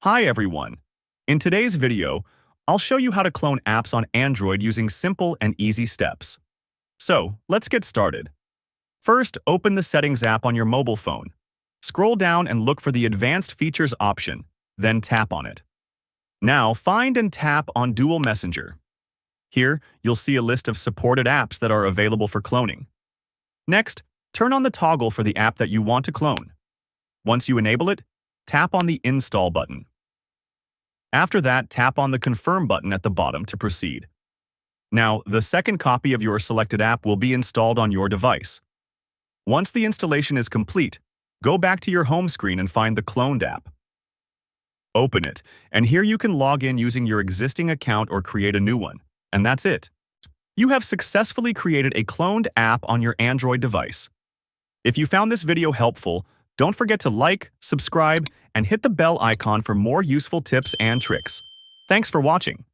Hi everyone! In today's video, I'll show you how to clone apps on Android using simple and easy steps. So, let's get started. First, open the Settings app on your mobile phone. Scroll down and look for the Advanced Features option, then tap on it. Now, find and tap on Dual Messenger. Here, you'll see a list of supported apps that are available for cloning. Next, turn on the toggle for the app that you want to clone. Once you enable it, tap on the Install button. After that, tap on the Confirm button at the bottom to proceed. Now, the second copy of your selected app will be installed on your device. Once the installation is complete, go back to your home screen and find the cloned app. Open it, and here you can log in using your existing account or create a new one. And that's it. You have successfully created a cloned app on your Android device. If you found this video helpful, don't forget to like, subscribe, and hit the bell icon for more useful tips and tricks. Thanks for watching.